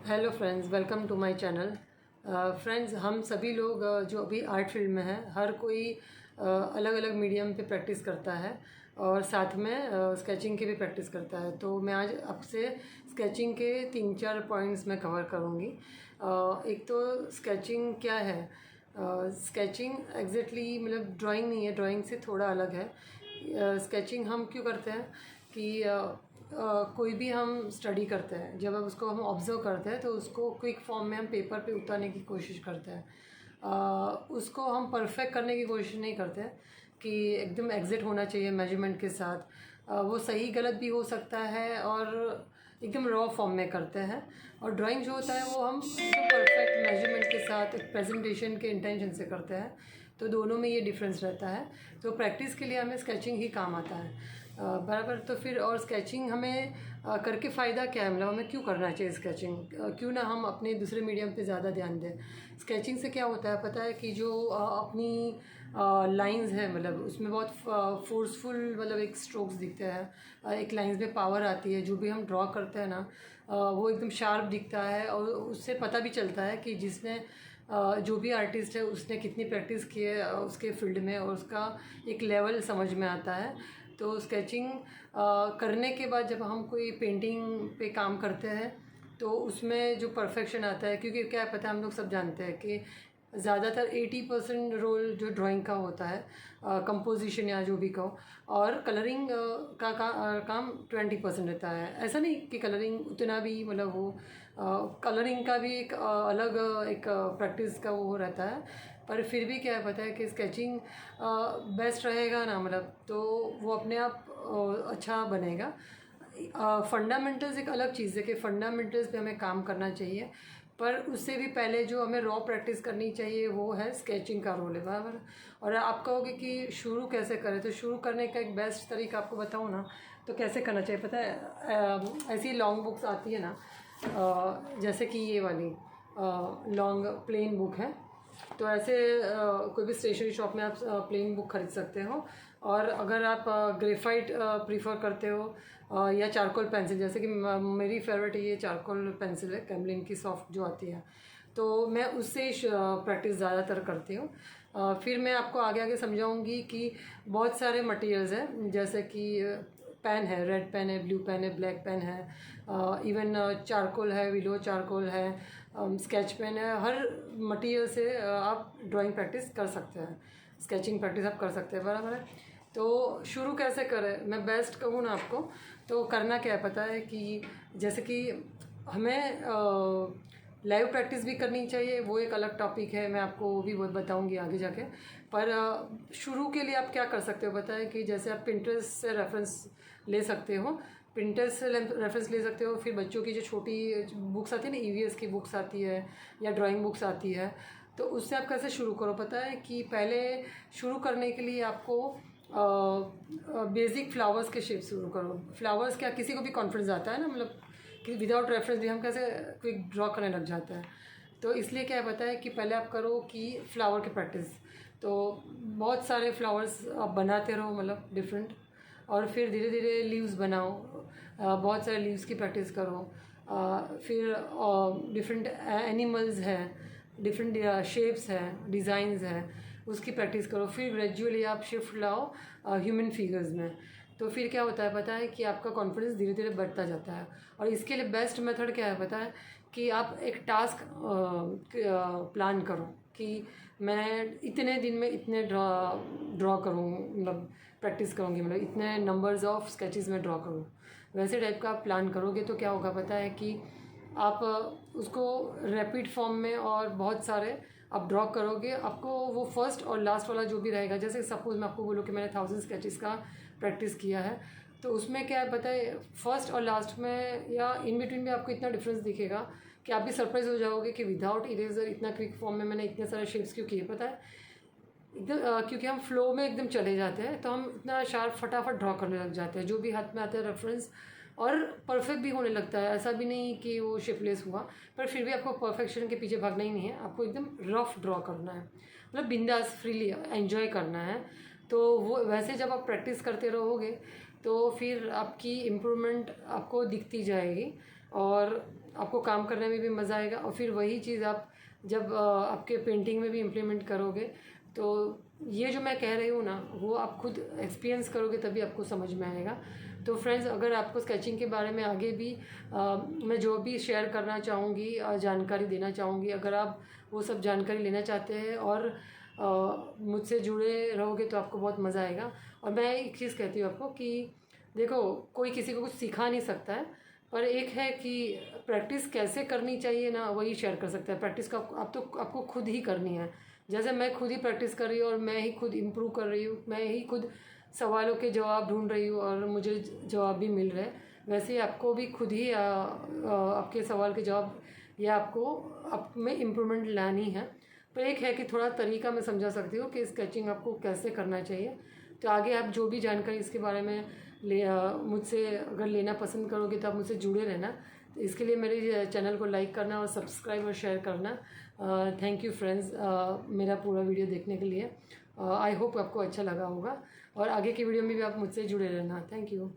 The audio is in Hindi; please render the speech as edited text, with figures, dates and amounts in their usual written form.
Hello friends, welcome to my channel. Friends, हम सभी लोग जो अभी आर्ट फील्ड में हैं, हर कोई अलग अलग मीडियम पे प्रैक्टिस करता है और साथ में स्केचिंग की भी प्रैक्टिस करता है। तो मैं आज आपसे स्केचिंग के 3-4 पॉइंट्स मैं कवर करूँगी। एक तो स्केचिंग क्या है। स्केचिंग एग्जैक्टली मतलब ड्राइंग नहीं है, ड्राइंग से थोड़ा अलग है। स्केचिंग हम क्यों करते हैं कि कोई भी हम स्टडी करते हैं, जब उसको हम ऑब्ज़र्व करते हैं तो उसको क्विक फॉर्म में हम पेपर पे उतारने की कोशिश करते हैं। उसको हम परफेक्ट करने की कोशिश नहीं करते कि एकदम एग्जैक्ट होना चाहिए मेजरमेंट के साथ। वो सही गलत भी हो सकता है और एकदम रॉ फॉर्म में करते हैं। और ड्राइंग जो होता है वो हम एकदम परफेक्ट मेजरमेंट के साथ एक प्रेजेंटेशन के इंटेंशन से करते हैं। तो दोनों में ये डिफरेंस रहता है। तो प्रैक्टिस के लिए हमें स्केचिंग ही काम आता है बराबर। तो फिर और स्केचिंग हमें करके फ़ायदा क्या है, मतलब हमें क्यों करना चाहिए स्केचिंग, क्यों ना हम अपने दूसरे मीडियम पे ज़्यादा ध्यान दें। स्केचिंग से क्या होता है पता है कि जो अपनी लाइंस है, मतलब उसमें बहुत फोर्सफुल मतलब एक स्ट्रोक्स दिखते हैं, एक लाइंस में पावर आती है। जो भी हम ड्रॉ करते हैं ना वो एकदम शार्प दिखता है और उससे पता भी चलता है कि जिसने जो भी आर्टिस्ट है उसने कितनी प्रैक्टिस की है उसके फील्ड में, और उसका एक लेवल समझ में आता है। तो स्केचिंग करने के बाद जब हम कोई पेंटिंग पे काम करते हैं तो उसमें जो परफेक्शन आता है, क्योंकि क्या पता है हम लोग सब जानते हैं कि ज़्यादातर 80% रोल जो ड्राइंग का होता है, कंपोजिशन या जो भी कहो, और कलरिंग काम 20% रहता है। ऐसा नहीं कि कलरिंग उतना भी मतलब हो, कलरिंग का भी एक अलग एक प्रैक्टिस का वो रहता है। पर फिर भी क्या है पता है कि स्केचिंग बेस्ट रहेगा ना, मतलब तो वो अपने आप अच्छा बनेगा। फंडामेंटल्स एक अलग चीज़ है कि फंडामेंटल्स पे हमें काम करना चाहिए, पर उससे भी पहले जो हमें रॉ प्रैक्टिस करनी चाहिए वो है स्केचिंग का रोल है बराबर। और आप कहोगे कि शुरू कैसे करें, तो शुरू करने का एक बेस्ट तरीका आपको बताऊँ ना, तो कैसे करना चाहिए पता है। ऐसी लॉन्ग बुक्स आती है ना, जैसे कि ये वाली लॉन्ग प्लेन बुक है। तो ऐसे कोई भी स्टेशनरी शॉप में आप प्लेन बुक खरीद सकते हो। और अगर आप ग्रेफाइट प्रीफर करते हो या चारकोल पेंसिल, जैसे कि मेरी फेवरेट ये चारकोल पेंसिल है, कैमलिन की सॉफ्ट जो आती है, तो मैं उससे प्रैक्टिस ज़्यादातर करती हूँ। फिर मैं आपको आगे आगे समझाऊंगी कि बहुत सारे मटेरियल्स हैं, जैसे कि पेन है, रेड पेन है, ब्लू पेन है, ब्लैक पेन है, इवन चारकोल है, विलो चारकोल है, स्केच पेन है। हर मटेरियल से आप ड्राइंग प्रैक्टिस कर सकते हैं, स्केचिंग प्रैक्टिस आप कर सकते हैं बराबर है। तो शुरू कैसे करें, मैं बेस्ट कहूँ ना आपको, तो करना क्या है पता है कि जैसे कि हमें लाइव प्रैक्टिस भी करनी चाहिए, वो एक अलग टॉपिक है, मैं आपको वो भी बहुत बताऊंगी आगे जाके। पर शुरू के लिए आप क्या कर सकते हो पता है कि जैसे आप पिंटरेस्ट से रेफरेंस ले सकते हो, पिंटरेस्ट से रेफरेंस ले सकते हो। फिर बच्चों की जो छोटी बुक्स आती है ना, ईवीएस की बुक्स आती है या ड्राइंग बुक्स आती है, तो उससे आप कैसे शुरू करो पता है कि पहले शुरू करने के लिए आपको बेसिक फ्लावर्स के शेप शुरू करो। फ्लावर्स क्या, किसी को भी कॉन्फिडेंस आता है ना, मतलब कि विदाउट रेफरेंस भी हम कैसे क्विक ड्रॉ करने लग जाते हैं। तो इसलिए क्या है पता है कि पहले आप करो कि फ्लावर की प्रैक्टिस। तो बहुत सारे फ्लावर्स आप बनाते रहो, मतलब डिफरेंट, और फिर धीरे धीरे लीव्स बनाओ, बहुत सारे लीव्स की प्रैक्टिस करो। फिर डिफरेंट एनिमल्स हैं, डिफरेंट शेप्स हैं, डिज़ाइंस हैं, उसकी प्रैक्टिस करो। फिर ग्रेजुअली आप शिफ्ट लाओ ह्यूमन फिगर्स में। तो फिर क्या होता है पता है कि आपका कॉन्फिडेंस धीरे धीरे बढ़ता जाता है। और इसके लिए बेस्ट मेथड क्या है पता है कि आप एक टास्क प्लान करो कि मैं इतने दिन में इतने ड्रॉ करूँ, मतलब प्रैक्टिस करूँगी, मतलब इतने नंबर्स ऑफ स्केचेस में ड्रॉ करूँ। वैसे टाइप का आप प्लान करोगे तो क्या होगा पता है कि आप उसको रैपिड फॉर्म में और बहुत सारे आप ड्रॉ करोगे। आपको वो फर्स्ट और लास्ट वाला जो भी रहेगा, जैसे सपोज मैं आपको बोलूँ कि मैंने 1000 स्केचेस का प्रैक्टिस किया है, तो उसमें क्या है पता है, फर्स्ट और लास्ट में या इन बिटवीन में आपको इतना डिफरेंस दिखेगा कि आप भी सरप्राइज हो जाओगे कि विदाउट इरेजर इतना क्विक फॉर्म में मैंने इतने सारे शेप्स क्यों किए पता है। एकदम क्योंकि हम फ्लो में एकदम चले जाते हैं, तो हम इतना शार्प फटाफट ड्रॉ करने लग जाते हैं जो भी हाथ में आता है रेफरेंस, और परफेक्ट भी होने लगता है। ऐसा भी नहीं कि वो शेपलेस हुआ, पर फिर भी आपको परफेक्शन के पीछे भागना ही नहीं है, आपको एकदम रफ ड्रॉ करना है, मतलब बिंदास फ्रीली एंजॉय करना है। तो वो वैसे जब आप प्रैक्टिस करते रहोगे तो फिर आपकी इम्प्रूवमेंट आपको दिखती जाएगी। और आपको काम करने में भी मज़ा आएगा और फिर वही चीज़ आप जब आपके पेंटिंग में भी इम्प्लीमेंट करोगे तो ये जो मैं कह रही हूँ ना वो आप खुद एक्सपीरियंस करोगे तभी आपको समझ में आएगा। तो फ्रेंड्स, अगर आपको स्केचिंग के बारे में आगे भी मैं जो भी शेयर करना चाहूँगी, जानकारी देना चाहूँगी, अगर आप वो सब जानकारी लेना चाहते हैं और मुझसे जुड़े रहोगे तो आपको बहुत मज़ा आएगा। और मैं एक चीज़ कहती हूँ आपको कि देखो, कोई किसी को कुछ सिखा नहीं सकता है, पर एक है कि प्रैक्टिस कैसे करनी चाहिए ना, वही शेयर कर सकता है। प्रैक्टिस का आपको खुद ही करनी है। जैसे मैं खुद ही प्रैक्टिस कर रही हूँ और मैं ही खुद इम्प्रूव कर रही हूँ, मैं ही खुद सवालों के जवाब ढूंढ रही हूँ और मुझे जवाब भी मिल रहे हैं, वैसे ही आपको भी खुद ही आपके सवाल के जवाब या आपको आप में इम्प्रूवमेंट लानी है। पर एक है कि थोड़ा तरीका मैं समझा सकती हूँ कि स्केचिंग आपको कैसे करना चाहिए। तो आगे आप जो भी जानकारी इसके बारे में मुझसे अगर लेना पसंद करोगे तो आप मुझसे जुड़े रहना। तो इसके लिए मेरे चैनल को लाइक करना और सब्सक्राइब और शेयर करना। थैंक यू फ्रेंड्स, मेरा पूरा वीडियो देखने के लिए। आई होप आपको अच्छा लगा होगा और आगे की वीडियो में भी आप मुझसे जुड़े रहना। Thank you.